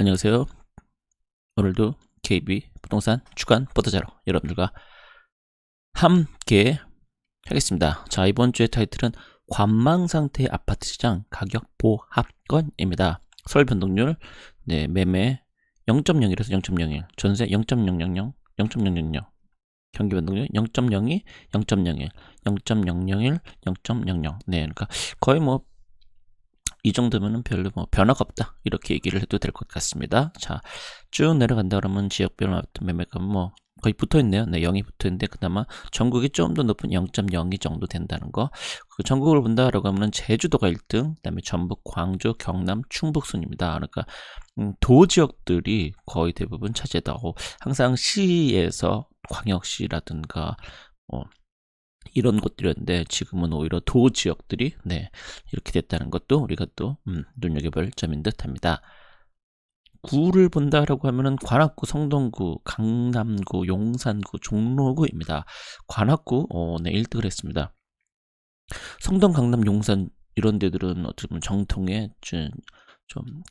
안녕하세요. 오늘도 KB 부동산 주간 보도자료 여러분들과 함께 하겠습니다. 자, 이번 주의 타이틀은 관망 상태의 아파트 시장 가격 보합권입니다. 서울 변동률, 매매 0.01에서 0.01, 전세 0.000, 0.000, 경기 변동률 0.02, 0.01, 0.001, 0.00. 그러니까 거의 이 정도면은 별로 변화가 없다, 이렇게 얘기를 해도 될 것 같습니다. 자, 쭉 내려간다 그러면 지역별 매매가 거의 붙어있네요. 0이 붙어있는데 그나마 전국이 좀 더 높은 0.02 정도 된다는 거. 그 전국을 본다라고 하면은 제주도가 1등, 그다음에 전북, 광주, 경남, 충북 순입니다. 그러니까 도 지역들이 거의 대부분 차지했다. 항상 시에서 광역시라든가 이런 곳들이었는데 지금은 오히려 도 지역들이 이렇게 됐다는 것도 우리가 또 눈여겨볼 점인 듯합니다. 구를 본다라고 하면은 관악구, 성동구, 강남구, 용산구, 종로구입니다. 관악구 1등을 했습니다. 성동, 강남, 용산 이런 데들은 어떻게 보면 정통의 좀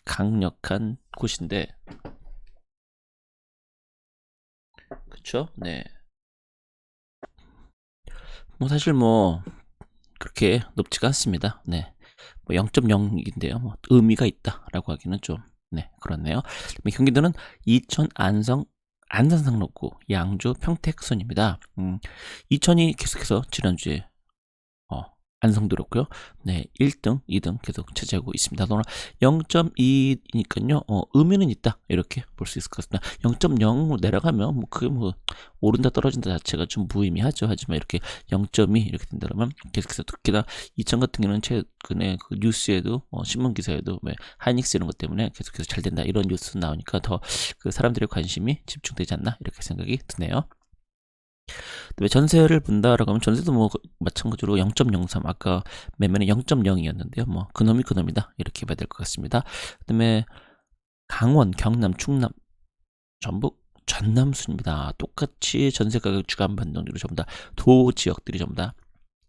강력한 곳인데, 그쵸? 사실 그렇게 높지가 않습니다. 0.0인데요. 의미가 있다라고 하기는 좀 그렇네요. 경기도는 이천, 안성, 안산상록구, 양주, 평택순입니다. 이천이 계속해서 지난주에 안성도였고요. 1등, 2등 계속 차지하고 있습니다. 0.2니까요. 의미는 있다, 이렇게 볼 수 있을 것 같습니다. 0.0으로 내려가면 그게 오른다 떨어진다 자체가 좀 무의미하죠. 하지만 이렇게 0.2 이렇게 된다면 계속해서, 특히나 이천 같은 경우는 최근에 그 뉴스에도 신문 기사에도 하이닉스 이런 것 때문에 계속해서 잘 된다, 이런 뉴스 나오니까 더 그 사람들의 관심이 집중되지 않나, 이렇게 생각이 드네요. 전세를 본다라고 하면 전세도 마찬가지로 0.03, 아까 매매는 0.0이었는데요. 그놈이 그놈이다, 이렇게 봐야 될 것 같습니다. 그다음에 강원, 경남, 충남, 전북, 전남 순입니다. 똑같이 전세 가격 주간 변동률이 전부 다 도 지역들이 전부 다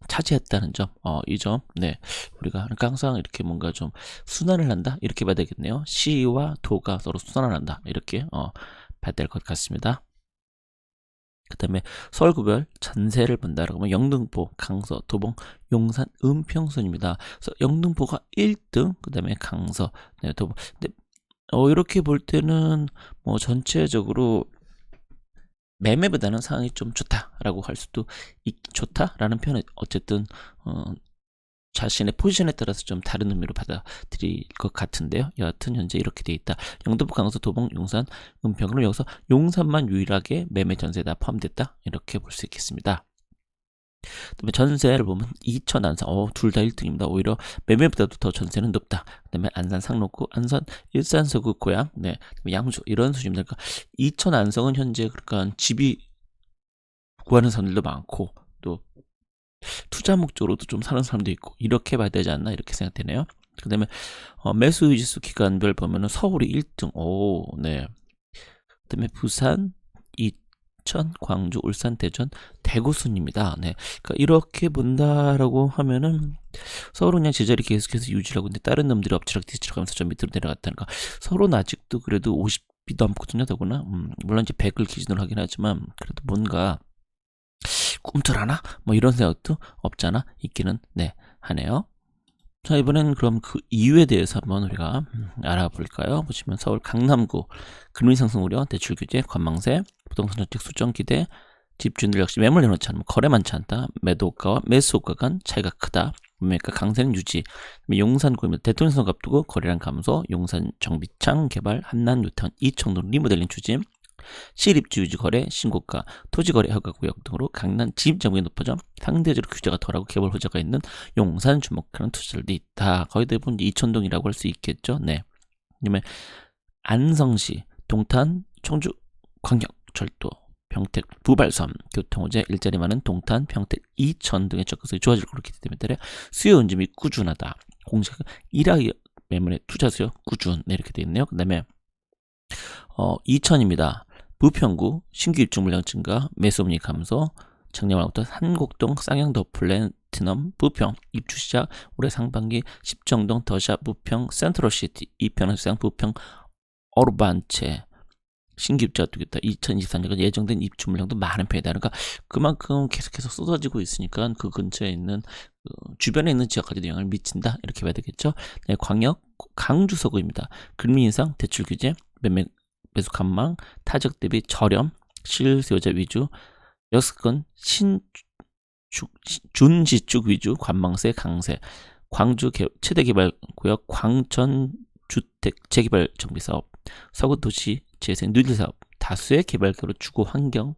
차지했다는 점, 이 점, 우리가 그러니까 항상 이렇게 뭔가 좀 순환을 한다, 이렇게 봐야 되겠네요. 시와 도가 서로 순환을 한다, 이렇게 봐야 될 것 같습니다. 그 다음에 서울구별 전세를 본다라고 하면 영등포, 강서, 도봉, 용산, 은평순입니다. 그래서 영등포가 1등, 그 다음에 강서, 도봉. 근데 이렇게 볼 때는 전체적으로 매매보다는 상황이 좀 좋다라고 할 수도 좋다라는 표현은 어쨌든 자신의 포지션에 따라서 좀 다른 의미로 받아들일 것 같은데요. 여하튼 현재 이렇게 돼 있다. 영등포, 강서, 도봉, 용산, 은평으로 여기서 용산만 유일하게 매매 전세에 다 포함됐다, 이렇게 볼 수 있겠습니다. 그다음에 전세를 보면 이천, 안산, 둘 다 1등입니다. 오히려 매매보다도 더 전세는 높다. 그다음에 안산, 상록구, 안산, 일산, 서구, 고양, 양주 이런 수준입니다. 그러니까 이천, 안성은 현재 그러니까 집이 구하는 사람들도 많고 또 투자 목적으로도 좀 사는 사람도 있고, 이렇게 봐야 되지 않나, 이렇게 생각되네요. 그 다음에 매수 유지수 기간별 보면은 서울이 1등, 그 다음에 부산, 이천, 광주, 울산, 대전, 대구 순입니다. 그러니까 이렇게 본다라고 하면은 서울은 그냥 제자리 계속해서 유지하고 있는데 다른 놈들이 엎치락뒤치락 하면서 좀 밑으로 내려갔다니까, 서울은 아직도 그래도 50이 넘거든요, 더구나. 물론 이제 100을 기준으로 하긴 하지만 그래도 뭔가 꿈틀하나? 이런 생각도 없잖아 있기는 하네요. 자, 이번엔 그럼 그 이유에 대해서 한번 우리가 알아볼까요? 보시면 서울 강남구 금리 상승 우려, 대출 규제, 관망세, 부동산 정책 수정 기대, 집주인들 역시 매물 내놓지 않으면 거래 많지 않다, 매도가와 매수가 간 차이가 크다, 매매가 강세는 유지, 용산구입니다. 대통령 선거 앞두고 거래량 감소, 용산 정비창 개발, 한남 뉴타운, 이청동 리모델링 추진, 실입주 유지 거래, 신고가, 토지 거래 허가 구역 등으로 강남 진입 장벽이 높아져 상대적으로 규제가 덜하고 개발 호재가 있는 용산 주목하는 투자들이 있다. 거의 대부분 이천동이라고 할 수 있겠죠. 그다음에 안성시, 동탄, 청주, 광역, 철도, 평택, 부발섬, 교통호재, 일자리 많은 동탄, 평택, 이천 등의 접근성이 좋아질 것으로 기대되며 수요 운임이 꾸준하다. 공시가 1하 매물의 투자 수요 꾸준, 이렇게 되어 있네요. 그다음에 이천입니다. 부평구 신규 입주 물량 증가, 매수 문의 감소, 작년부터 한곡동, 쌍용더 플래티넘, 부평 입주 시작, 올해 상반기 십정동, 더샵, 부평, 센트럴시티, 이편한 시장, 부평 어르반체 신규 입주가 되겠다. 2024년까지 예정된 입주 물량도 많은 편이다. 그러니까 그만큼 계속해서 쏟아지고 있으니까 그 근처에 있는 주변에 있는 지역까지도 영향을 미친다. 이렇게 봐야 되겠죠. 네, 광역 강주 서구입니다. 금리 인상, 대출 규제, 매수 감망, 타적 대비 저렴, 실수요자 위주, 여습권 준지축 위주, 관망세 강세, 광주 최대 개발 구역 광천 주택 재개발 정비 사업, 서구 도시 재생 뉴딜 사업, 다수의 개발계로 주거 환경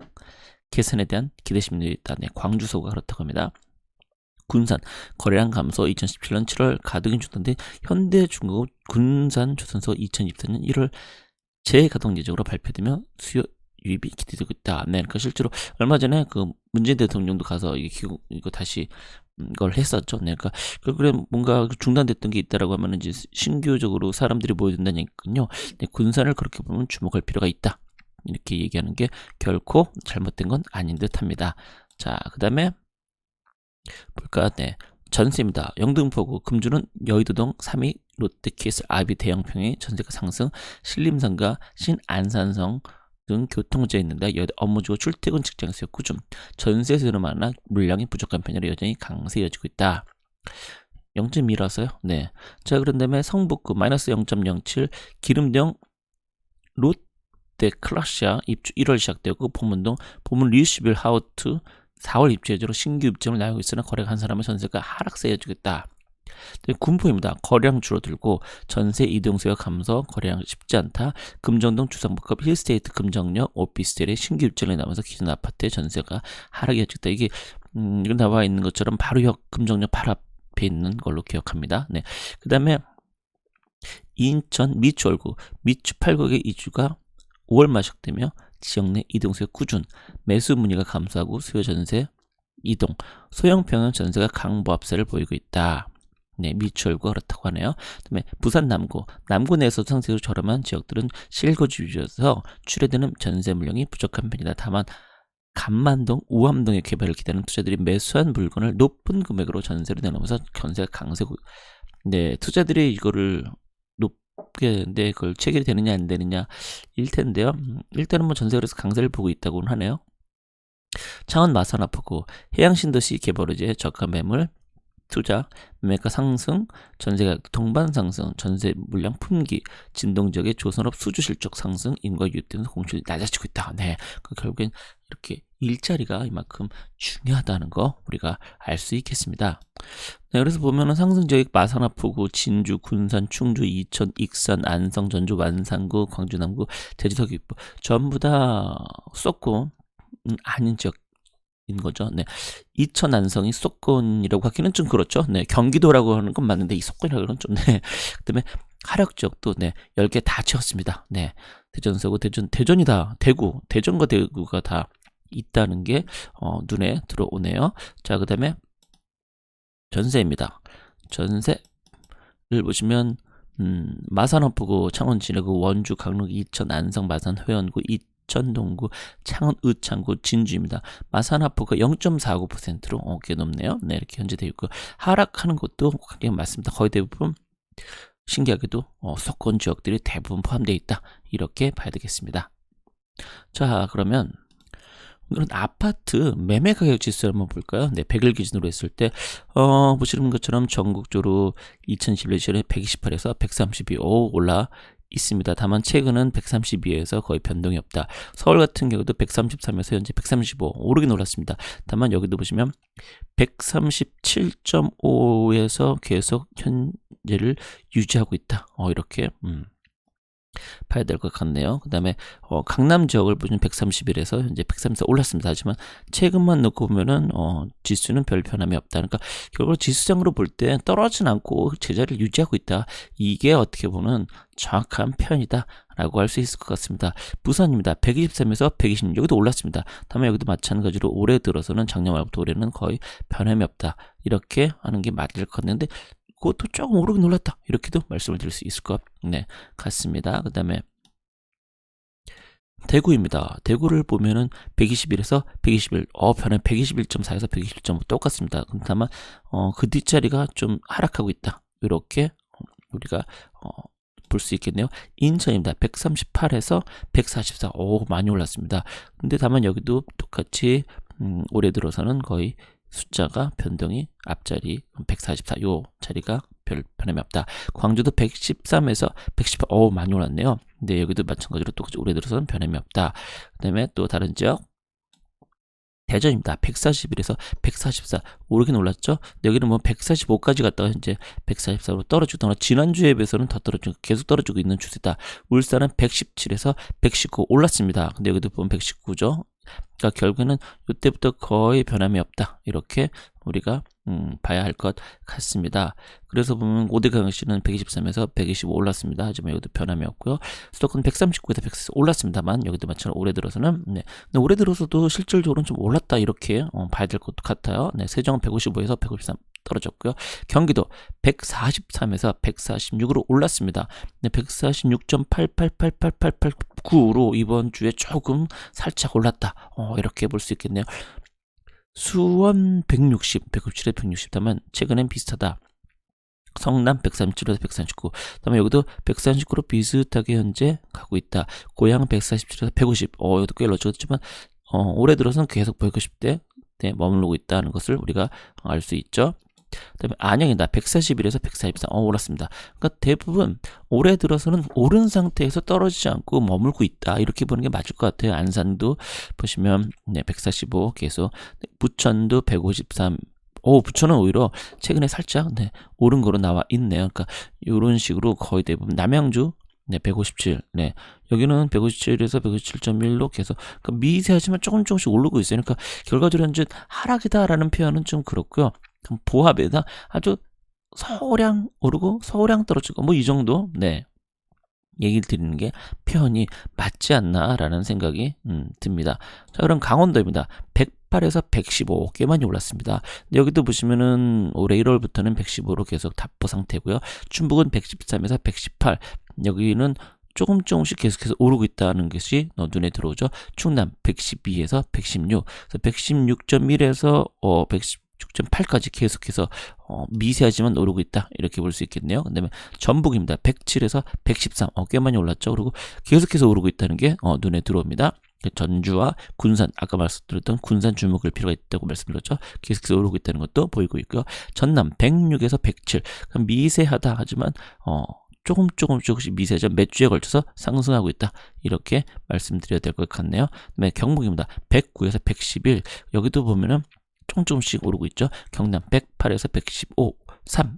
개선에 대한 기대심이 있다. 네, 광주 서구가 그렇다고 합니다. 군산 거래량 감소 2017년 7월 가동이 중단된 현대중공업 군산 조선소 2024년 1월 재가동 예정으로 발표되며 수요 유입이 기대되고 있다. 네, 그러니까 실제로 얼마 전에 그 문재인 대통령도 가서 이거 다시 걸 했었죠. 네, 그러니까 그래 뭔가 중단됐던 게 있다라고 하면 이제 신규적으로 사람들이 모여든다는 얘기군요. 네, 군산을 그렇게 보면 주목할 필요가 있다. 이렇게 얘기하는 게 결코 잘못된 건 아닌 듯합니다. 자, 그다음에 볼까? 네, 전세입니다. 영등포구 금주는 여의도동 3위 롯데캐슬 아비 대형평의 전세가 상승, 신림성과 신안산성 등 교통문제가 있는데 업무주고 출퇴근 직장에서 꾸준 전세수요는 많아 물량이 부족한 편이라 여전히 강세 이어지고 있다. 0.2라서요. 네. 자, 그런 다음에 성북구 마이너스 0.07 기름동 롯데 클라시아 입주 1월 시작되고 보문동 보문 리슈빌 하우트 4월 입주 예정으로 신규 입점을 나오고 있으나 거래가 한 사람의 전세가 하락세 이어지겠다. 군포입니다. 거래량 줄어들고 전세 이동수요 감소, 거래량 쉽지 않다. 금정동 주상복합 힐스테이트 금정역 오피스텔의 신규 입주를 나오면서 기존 아파트의 전세가 하락이 이어지겠다. 이게 이건 나와 있는 것처럼 바로 금정역 바로 앞에 있는 걸로 기억합니다. 네. 그 다음에 인천 미추홀구 미추 8곡의 이주가 5월 마식되며 지역 내 이동수요 꾸준, 매수 문의가 감소하고 수요 전세 이동, 소형평형 전세가 강보합세를 보이고 있다. 네, 미추홀구가 그렇다고 하네요. 그다음에 부산 남구 내에서 상세로 저렴한 지역들은 실거주 위주여서 출애되는 전세 물량이 부족한 편이다. 다만 간만동, 우암동의 개발을 기대하는 투자들이 매수한 물건을 높은 금액으로 전세로 내놓으면서 전세가 강세고, 네, 투자들이 이거를 높게 했는데 그걸 체결이 되느냐 안 되느냐 일 텐데요. 일단은 뭐 전세그래서 강세를 보고 있다고는 하네요. 창원 마산 아프고 해양신도시 개발 의제 저가 매물 투자, 매매가 상승, 전세가 동반 상승, 전세 물량 품귀, 진동지역의 조선업 수주 실적 상승, 인구가 유입되면서 공실이 낮아지고 있다. 네, 그 결국엔 이렇게 일자리가 이만큼 중요하다는 거 우리가 알 수 있겠습니다. 네, 그래서 보면은 상승 지역 마산 아프구, 진주, 군산, 충주, 이천, 익산, 안성, 전주, 완산구, 광주 남구, 제주도 서귀포 전부 다 쏟고 아닌 지역. 인 거죠. 네. 이천 안성이 수도권이라고 하기는 좀 그렇죠. 네. 경기도라고 하는 건 맞는데 이 수도권이라고 하는 좀 네. 그다음에 하락 지역도 네. 10개 다 채웠습니다. 네. 대전 서구 대전이다. 대전과 대구가 다 있다는 게 눈에 들어오네요. 자, 그다음에 전세입니다. 전세를 보시면 마산 허프구, 창원 진해구, 원주, 강릉, 이천, 안성, 마산, 회원구, 이천, 동구, 창원, 의창구, 진주입니다. 마산 하프가 0.49%로 꽤 높네요. 네, 이렇게 현재 되어 있고 하락하는 것도 굉장히 많습니다. 거의 대부분 신기하게도 수도권 지역들이 대부분 포함되어 있다. 이렇게 봐야 되겠습니다. 자, 그러면 오늘은 아파트 매매 가격 지수를 한번 볼까요? 네, 100일 기준으로 했을 때 보시는 것처럼 전국적으로 2021년에 128에서 132 올라 있습니다. 다만 최근은 132에서 거의 변동이 없다. 서울 같은 경우도 133에서 현재 135 오르긴 올랐습니다. 다만 여기도 보시면 137.5에서 계속 현재를 유지하고 있다. 이렇게 봐야 될 것 같네요. 그 다음에 강남 지역을 보시면 131에서 현재 134 올랐습니다. 하지만 최근만 놓고 보면은 지수는 별 변함이 없다. 그러니까 결국 지수상으로 볼 때 떨어지진 않고 제자리를 유지하고 있다. 이게 어떻게 보면 정확한 표현이다 라고 할 수 있을 것 같습니다. 부산입니다. 123에서 126 여기도 올랐습니다. 다만 여기도 마찬가지로 올해 들어서는 작년 말부터 올해는 거의 변함이 없다. 이렇게 하는 게 맞을 것 같는데 그것도 조금 오르긴 올랐다. 이렇게도 말씀을 드릴 수 있을 것 같습니다. 그 다음에 대구입니다. 대구를 보면은 121에서 121, 변화 121.4에서 121.5 똑같습니다. 다만 그 뒷자리가 좀 하락하고 있다. 이렇게 우리가 볼 수 있겠네요. 인천입니다. 138에서 144. 오, 많이 올랐습니다. 근데 다만 여기도 똑같이 올해 들어서는 거의 숫자가 변동이 앞자리 144 요 자리가 별 변함이 없다. 광주도 113에서 118. 오, 많이 올랐네요. 근데 여기도 마찬가지로 똑같이 올해 들어서는 변함이 없다. 그다음에 또 다른 지역 대전입니다. 141에서 144 오르긴 올랐죠. 여기는 뭐 145까지 갔다가 현재 144로 떨어지거나 지난주에 비해서는 더 떨어지고 계속 떨어지고 있는 추세다. 울산은 117에서 119 올랐습니다. 근데 여기도 보면 119죠. 그러니까 결국에는 이때부터 거의 변함이 없다. 이렇게 우리가 봐야 할 것 같습니다. 그래서 보면 오대강시는 123에서 125 올랐습니다. 하지만 여기도 변함이 없고요. 수도권 139에서 140 올랐습니다만 여기도 마찬가지로 올해 들어서는 근데 올해 들어서도 실질적으로는 좀 올랐다 이렇게 봐야 될 것 같아요. 세종은 155에서 153 떨어졌고요. 경기도 143에서 146으로 올랐습니다. 146.888889로 이번 주에 조금 살짝 올랐다. 이렇게 볼 수 있겠네요. 수원 160, 197에 160 다만 최근엔 비슷하다. 성남 137에서 139. 그다음에 여기도 139로 비슷하게 현재 가고 있다. 고양 147에서 150. 이것도 꽤 넓어졌지만 올해 들어서는 계속 150대 머무르고 있다는 것을 우리가 알 수 있죠. 그다음에 안양이다. 141에서 143. 올랐습니다. 그러니까 대부분 올해 들어서는 오른 상태에서 떨어지지 않고 머물고 있다. 이렇게 보는 게 맞을 것 같아요. 안산도 보시면 145 계속, 부천도 153. 부천은 오히려 최근에 살짝 오른 거로 나와 있네요. 그러니까 이런 식으로 거의 대부분 남양주 157. 여기는 157에서 157.1로 계속 미세하지만 조금씩 오르고 있어요. 그러니까 결과적으로 현재 하락이다라는 표현은 좀 그렇고요. 보합에다 아주 소량 오르고 소량 떨어지고 뭐 이 정도 얘기를 드리는 게 표현이 맞지 않나라는 생각이 듭니다. 자, 그럼 강원도입니다. 108에서 115 꽤 많이 올랐습니다. 여기도 보시면은 올해 1월부터는 115로 계속 답보 상태고요. 충북은 113에서 118. 여기는 조금씩 계속해서 오르고 있다는 것이 눈에 들어오죠. 충남 112에서 116, 116.1에서 116.8까지 계속해서 미세하지만 오르고 있다. 이렇게 볼 수 있겠네요. 그다음에 전북입니다. 107에서 113. 꽤 많이 올랐죠. 그리고 계속해서 오르고 있다는 게 눈에 들어옵니다. 전주와 군산, 아까 말씀드렸던 군산 주목할 필요가 있다고 말씀드렸죠. 계속해서 오르고 있다는 것도 보이고 있고요. 전남 106에서 107. 미세하다 하지만 조금씩 미세하죠. 몇 주에 걸쳐서 상승하고 있다. 이렇게 말씀드려야 될 것 같네요. 그다음에 경북입니다. 109에서 111. 여기도 보면은 조금씩 오르고 있죠. 경남 108에서 115, 3.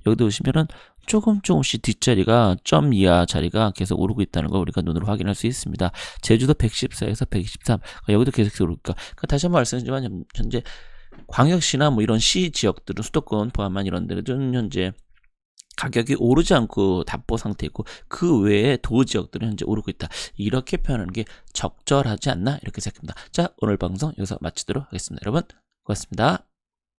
여기도 보시면은 조금씩 뒷자리가 점 이하 자리가 계속 오르고 있다는 걸 우리가 눈으로 확인할 수 있습니다. 제주도 114에서 123. 여기도 계속 오르니까. 다시 한번 말씀드리지만 현재 광역시나 뭐 이런 시 지역들은 수도권 포함한 이런 데는 현재 가격이 오르지 않고 답보 상태이고 그 외에 도 지역들은 현재 오르고 있다. 이렇게 표현하는 게 적절하지 않나 이렇게 생각합니다. 자, 오늘 방송 여기서 마치도록 하겠습니다. 여러분 고맙습니다.